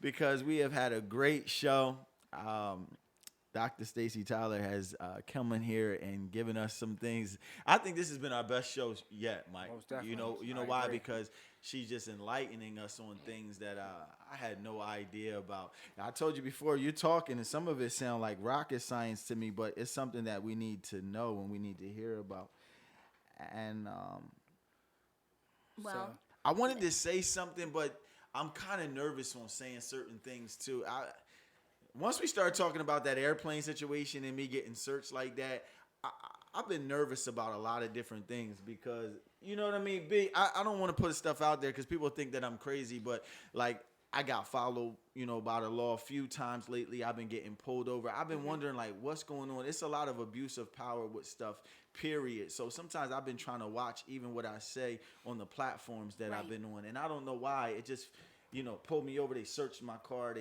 because we have had a great show. Um, Dr. Stacey Tyler has come in here and given us some things. I think this has been our best show yet, Mike. Most You definitely. know, you know I why? agree. Because she's just enlightening us on things that I had no idea about. I told you before, you're talking, and some of it sound like rocket science to me, but it's something that we need to know and we need to hear about. And So, Well, I wanted to say something, but I'm kind of nervous on saying certain things too. Once we start talking about that airplane situation and me getting searched like that, I've been nervous about a lot of different things because you know what I mean. I don't want to put stuff out there because people think that I'm crazy, but like I got followed, you know, by the law a few times lately. I've been getting pulled over. I've been wondering like what's going on. It's a lot of abuse of power with stuff. Period. So sometimes I've been trying to watch even what I say on the platforms that I've right. been on, and I don't know why. It just, you know, pulled me over. They searched my car.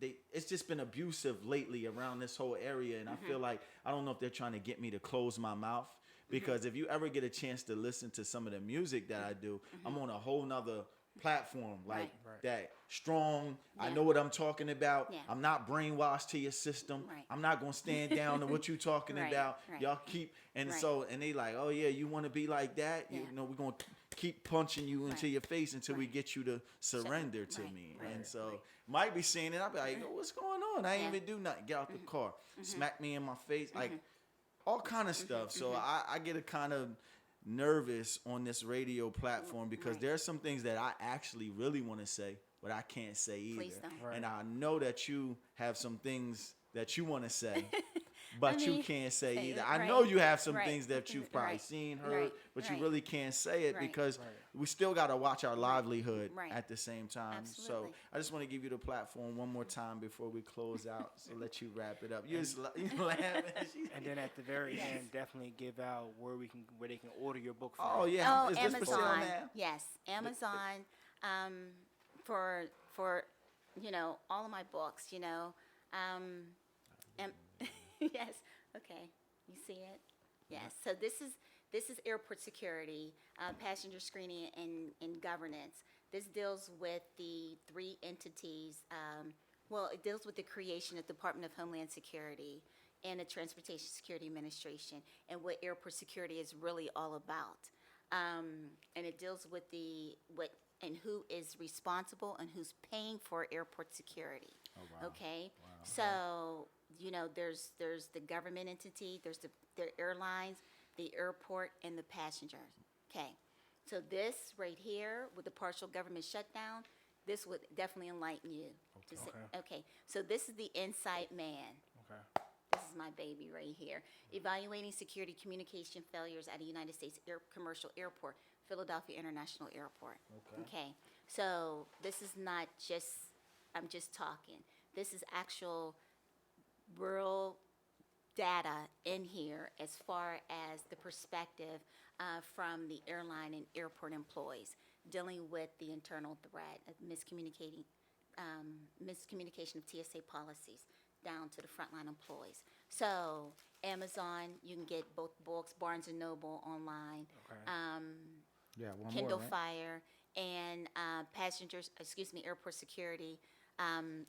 It's just been abusive lately around this whole area, and I feel like I don't know if they're trying to get me to close my mouth because if you ever get a chance to listen to some of the music that I do, I'm on a whole nother platform like Right. right. that strong. I Yeah. know what I'm talking about. Yeah. I'm not brainwashed to your system. Right. I'm not gonna stand down to what you talking Right, about. right. Y'all keep and Right. so and they like, oh yeah, you want to be like that? Yeah. You know, we're gonna keep punching you into Right. your face until we Right. get you to surrender to Right, me. right, And so right. might be saying it. I'll be like, what's going on? I ain't Yeah. even do nothing. Get out the car, smack me in my face, like all kind of stuff. So I get a kind of nervous on this radio platform because Right. there are some things that I actually really want to say, but I can't say either. Please don't. Right. And I know that you have some things that you want to say, I but you mean, can't say say either. it, I right, know you have some right, things that you've probably right, seen, heard, right, but right, you really can't say it right. because Right. we still got to watch our livelihood right. at the same time. Absolutely. So I just want to give you the platform one more time before we close out. So let you wrap it up. You just you laughing. And then at the very Yes. end, definitely give out where they can order your book from. Oh yeah, Oh, is this for sale Amazon. now? Yes, Amazon. For all of my books. Am- yes. Okay. You see it? Yes. So this is airport security, passenger screening, and governance. This deals with the three entities. Well, it deals with the creation of the Department of Homeland Security and the Transportation Security Administration, and what airport security is really all about. And it deals with what and who is responsible and who's paying for airport security. Oh, wow. Okay, so there's the government entity, there's the airlines, the airport, and the passengers. Okay, so this right here with the partial government shutdown, this would definitely enlighten you. To say, okay, so this is the inside man. Okay. This is my baby right here. Evaluating security communication failures at a United States commercial airport, Philadelphia International Airport. Okay. So this is not just, I'm just talking. This is actual real data in here as far as the perspective from the airline and airport employees dealing with the internal threat of miscommunication of TSA policies down to the frontline employees. So Amazon, you can get both books, Barnes and Noble online, Okay. Yeah, one Kindle more, right? Fire, and airport security,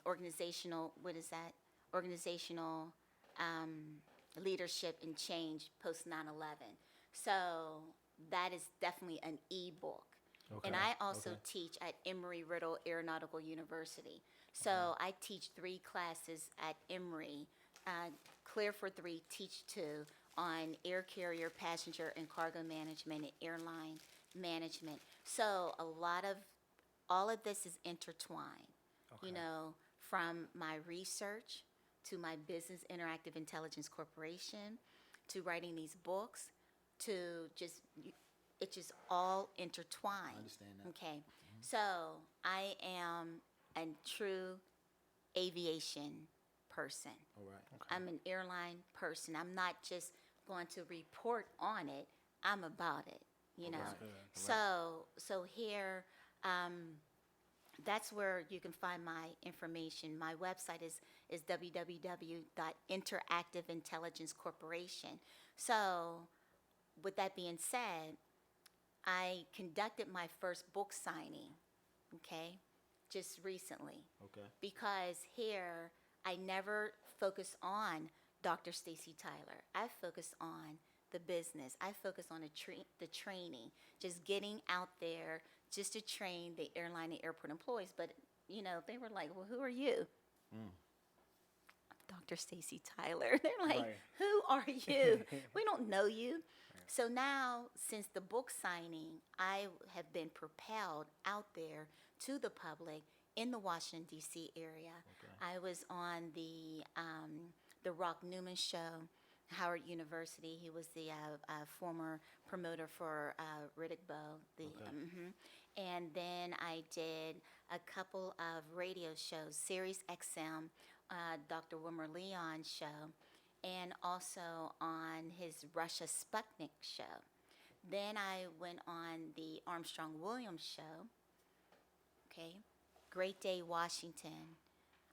organizational, what is that? Organizational leadership and change post 9/11. So that is definitely an e-book. And I also teach at Emory-Riddle Aeronautical University. So I teach 3 classes at Emory, Clear for 3, Teach 2, on air carrier, passenger, and cargo management and airline management. So all of this is intertwined, from my research to my business, Interactive Intelligence Corporation, to writing these books, to it's just all intertwined. I understand that. Okay, so I am a true aviation person. All right. I'm an airline person. I'm not just going to report on it. I'm about it. So here, that's where you can find my information. My website is www.interactiveintelligence corporation. So, with that being said, I conducted my first book signing, okay, just recently. Okay. Because here, I never focus on Dr. Stacey Tyler. I focus on the business. I focus on the training, just getting out there just to train the airline and airport employees. But, they were like, well, who are you? Dr. Stacey Tyler. They're like, Right. who are you? We don't know you. So now, since the book signing, I have been propelled out there to the public in the Washington, D.C. area. Okay. I was on the Rock Newman show, Howard University. He was the former promoter for Riddick Bowe. And then I did a couple of radio shows, Sirius XM, Dr. Wilmer Leon's show, and also on his Russia Sputnik show. Then I went on the Armstrong Williams show. Okay, Great Day, Washington.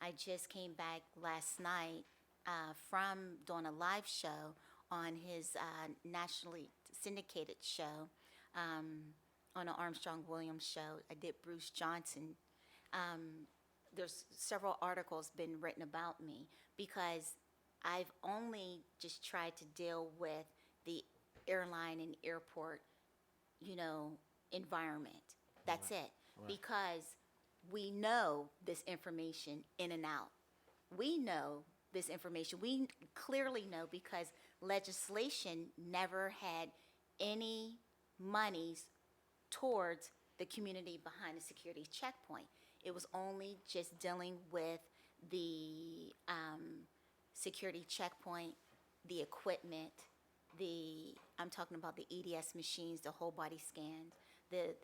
I just came back last night from doing a live show on his nationally syndicated show, on the Armstrong Williams show. I did Bruce Johnson. There's several articles been written about me because I've only just tried to deal with the airline and airport, environment. That's it. Right. Because we know this information in and out. We know this information. We clearly know because legislation never had any monies towards the community behind the security checkpoint. It was only just dealing with the security checkpoint, the equipment, I'm talking about the EDS machines, the whole body scans, the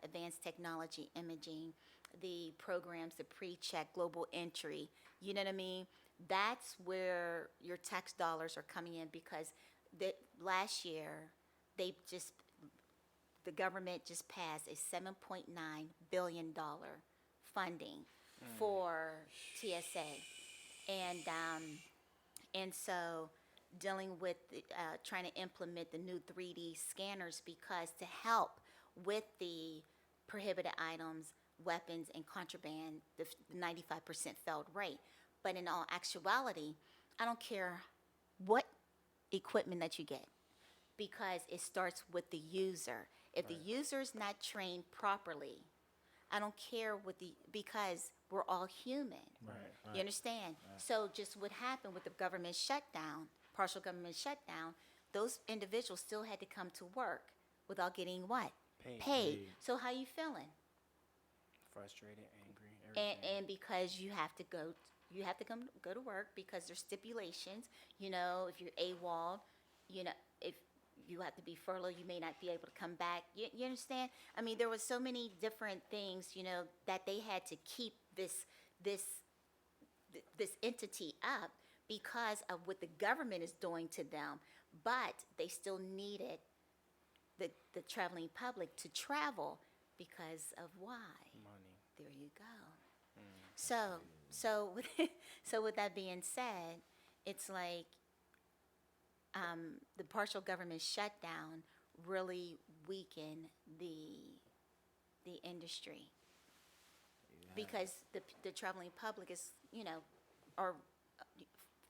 advanced technology imaging, the programs, the pre-check, global entry. You know what I mean? That's where your tax dollars are coming in because last year the government just passed a $7.9 billion funding for TSA, and so dealing with trying to implement the new 3D scanners because to help with the prohibited items, weapons, and contraband, the 95% failed rate. But in all actuality, I don't care what equipment that you get because it starts with the user. If the user is not trained properly, I don't care because we're all human. Right. You understand? Right. So just what happened with the government shutdown, partial government shutdown, those individuals still had to come to work without getting what? Paid. So how you feeling? Frustrated, angry, everything. And because you have to go to work because there's stipulations. If you're AWOL, if you have to be furloughed, you may not be able to come back. You understand? I mean, there was so many different things, that they had to keep this entity up because of what the government is doing to them. But they still needed the traveling public to travel because of why? Money. There you go. So with that being said, it's like the partial government shutdown really weakened the industry because the traveling public is or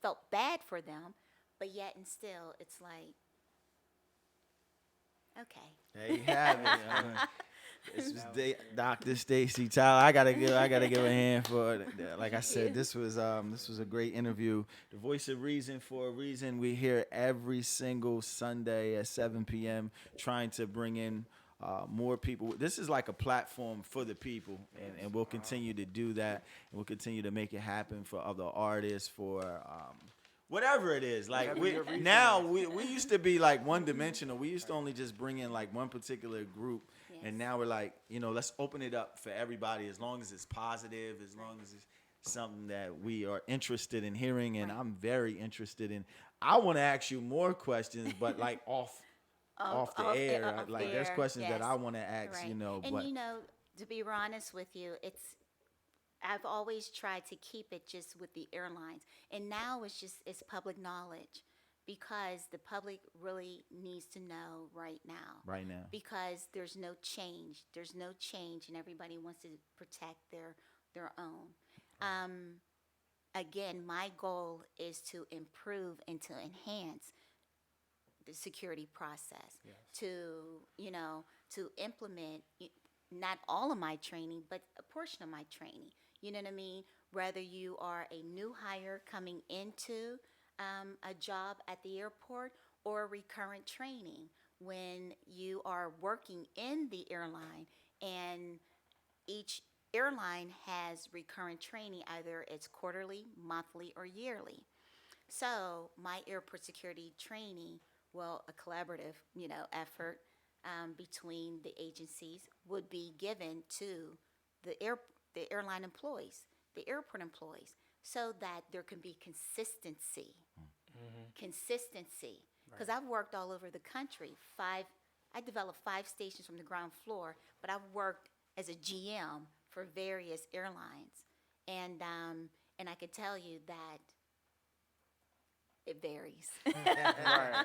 felt bad for them, but yet and still it's like okay. There you have it. This was Dr. Stacey Tyler. I gotta give a hand for it. Like I said, this was a great interview. The voice of reason for a reason. We're here every single Sunday at 7 p.m. trying to bring in more people. This is like a platform for the people, and we'll continue to do that. And we'll continue to make it happen for other artists, for whatever it is. Like we used to be like one dimensional. We used to only just bring in like one particular group. Yes. And now we're like, let's open it up for everybody as long as it's positive, as long as it's something that we are interested in hearing. And I'm very interested in. I want to ask you more questions, but like off the air. Like there's questions that I want to ask, And to be honest with you, I've always tried to keep it just with the airlines. And now it's public knowledge because the public really needs to know right now. Right now. Because there's no change. There's no change, and everybody wants to protect their own. Again, my goal is to improve and to enhance the security process. Yes. To implement not all of my training, but a portion of my training. You know what I mean? Whether you are a new hire coming into a job at the airport or recurrent training when you are working in the airline, and each airline has recurrent training, either it's quarterly, monthly, or yearly. So my airport security training, well, a collaborative, effort between the agencies would be given to the airline employees, the airport employees, so that there can be consistency. Consistency. Because I've worked all over the country. I developed 5 stations from the ground floor, but I've worked as a GM for various airlines, and I can tell you that it varies. Right.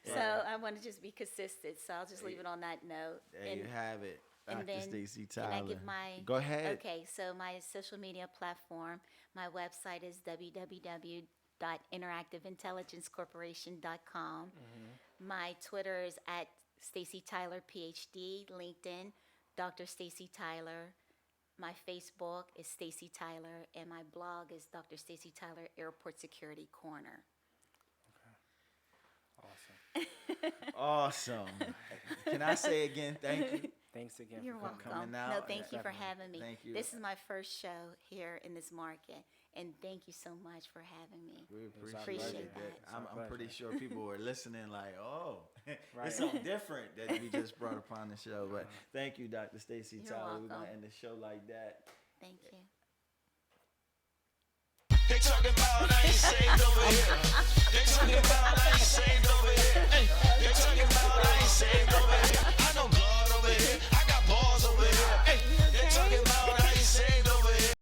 So I want to just be consistent. So I'll just leave it on that note. There you have it. And Dr. then, Stacey Tyler. can I give my... Go ahead. Okay, so my social media platform, my website is www.interactiveintelligencecorporation.com. My Twitter is at Stacey Tyler, PhD. LinkedIn, Dr. Stacey Tyler. My Facebook is Stacey Tyler, and my blog is Dr. Stacey Tyler Airport Security Corner. Awesome. Can I say again, thank you? Thanks again You're for welcome. coming out. No, thank you for Definitely. having me. Thank you. This is my first show here in this market, and thank you so much for having me. We It's our Appreciate pleasure. that. It's our I'm pretty pleasure. sure people were listening like, oh, Right. it's something different that we just brought upon the show. But thank you, Dr. Stacey You're Tyler. We're welcome. going to end the show like that. Thank you. They talking about I ain't say